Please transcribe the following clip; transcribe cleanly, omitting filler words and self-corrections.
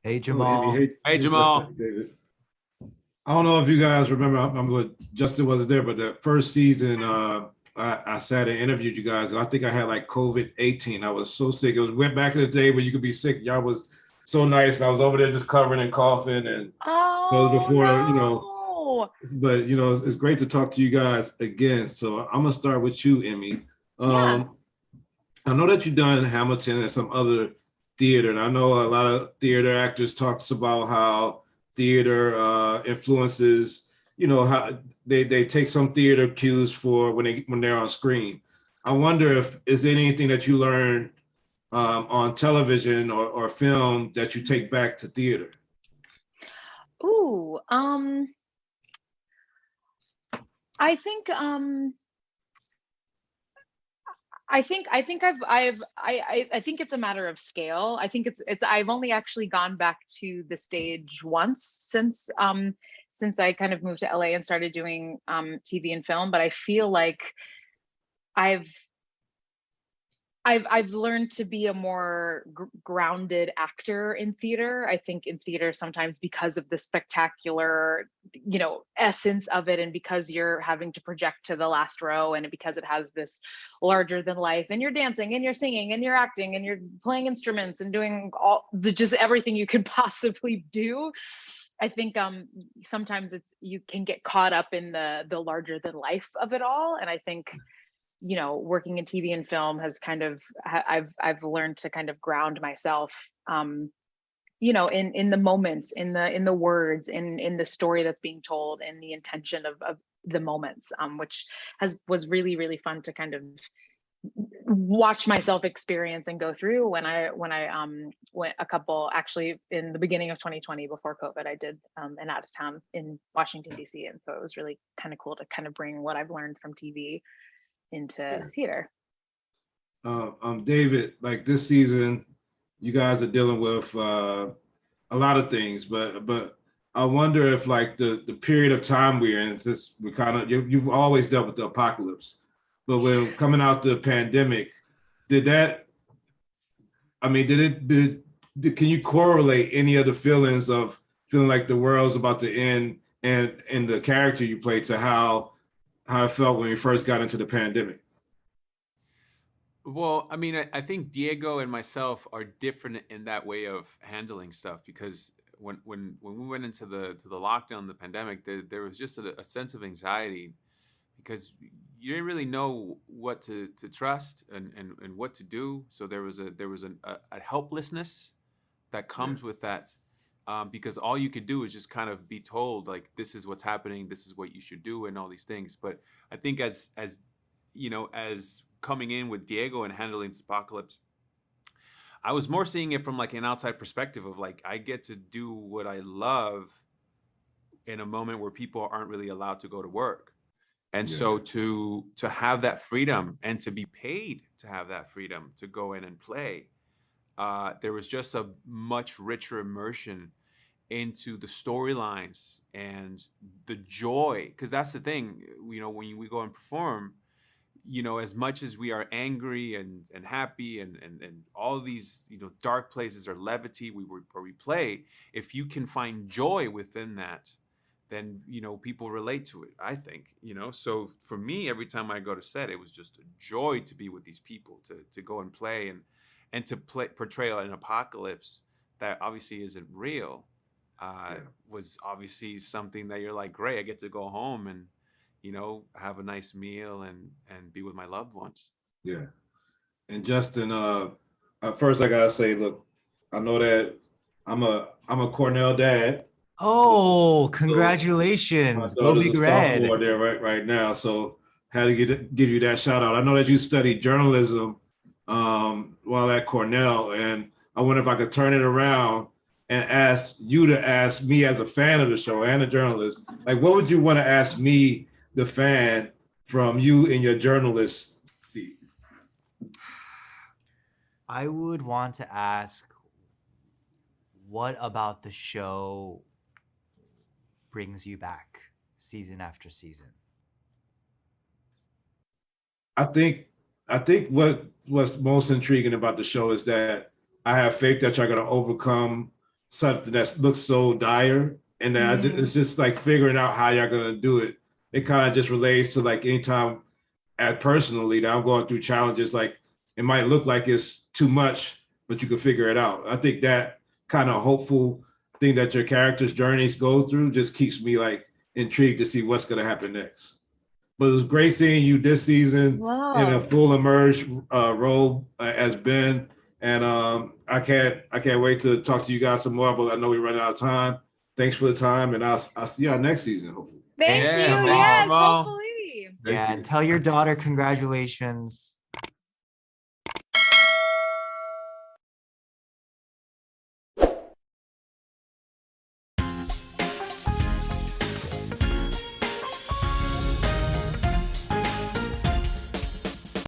Hey, Hello, Emmy. Jamal. Hey, Jamal. David. I don't know if you guys remember, I'm going, Justin wasn't there, but the first season, I sat and interviewed you guys, and I think I had like COVID-18. I was so sick. It was went back in the day where you could be sick. Y'all was so nice, and I was over there just covering and coughing, and before, no. But it's great to talk to you guys again. So I'm gonna start with you, Emmy. I know that you've done Hamilton and some other theater, and I know a lot of theater actors talks about how theater influences, how they take some theater cues for when they're on screen. I wonder if is there anything that you learned on television or film that you take back to theater? Ooh, I think I think it's a matter of scale. I think it's I've only actually gone back to the stage once since I kind of moved to LA and started doing TV and film, but I feel like I've learned to be a more grounded actor in theater. I think in theater sometimes because of the spectacular, essence of it, and because you're having to project to the last row, and because it has this larger than life, and you're dancing and you're singing and you're acting and you're playing instruments and doing just everything you could possibly do. I think sometimes you can get caught up in the larger than life of it all, and I think working in TV and film has kind of, I've learned to kind of ground myself, in the moments, in the words, in the story that's being told, and the intention of the moments, which was really, really fun to kind of watch myself experience and go through when I went a couple, actually in the beginning of 2020 before COVID, I did an out of town in Washington, DC. And so it was really kind of cool to kind of bring what I've learned from TV into theater. David, like this season, you guys are dealing with a lot of things, but I wonder if like the period of time we're in, you've always dealt with the apocalypse, but when coming out the pandemic, can you correlate any of the feelings of feeling like the world's about to end and the character you play to how it felt when we first got into the pandemic? Well, I think Diego and myself are different in that way of handling stuff, because when we went into the lockdown, the pandemic, there was just a sense of anxiety, because you didn't really know what to trust and what to do. So there was a helplessness that comes with that, because all you could do is just kind of be told, like, this is what's happening, this is what you should do, and all these things. But I think as coming in with Diego and handling this apocalypse, I was more seeing it from like an outside perspective of like, I get to do what I love in a moment where people aren't really allowed to go to work. And so to have that freedom and to be paid to have that freedom to go in and play, there was just a much richer immersion into the storylines and the joy. Because that's the thing, when we go and perform, as much as we are angry and happy and all these, dark places or levity where we play, if you can find joy within that, then, people relate to it, I think, So for me, every time I go to set, it was just a joy to be with these people, to go and play and to portray an apocalypse that obviously isn't real, was obviously something that you're like, great, I get to go home and, have a nice meal and be with my loved ones. Yeah. And Justin, first I gotta say, look, I know that I'm a Cornell dad. Oh, congratulations. Go Big Red. Sophomore there right now. So had to give you that shout out. I know that you studied journalism while at Cornell, and I wonder if I could turn it around and ask you to ask me as a fan of the show and a journalist, like, what would you want to ask me, the fan, from you in your journalist seat? I would want to ask, what about the show brings you back season after season? I think what's most intriguing about the show is that I have faith that you're going to overcome something that looks so dire, and that it's just like figuring out how y'all gonna do it. It kind of just relates to like anytime, personally, that I'm going through challenges. Like it might look like it's too much, but you can figure it out. I think that kind of hopeful thing that your character's journeys go through just keeps me like intrigued to see what's gonna happen next. But it was great seeing you this season in a full immersed role as Ben. And I can't wait to talk to you guys some more, but I know we're running out of time. Thanks for the time, and I'll see y'all next season, hopefully. Thank you. so much. Yes, Jamal. hopefully. Yeah, and tell your daughter congratulations.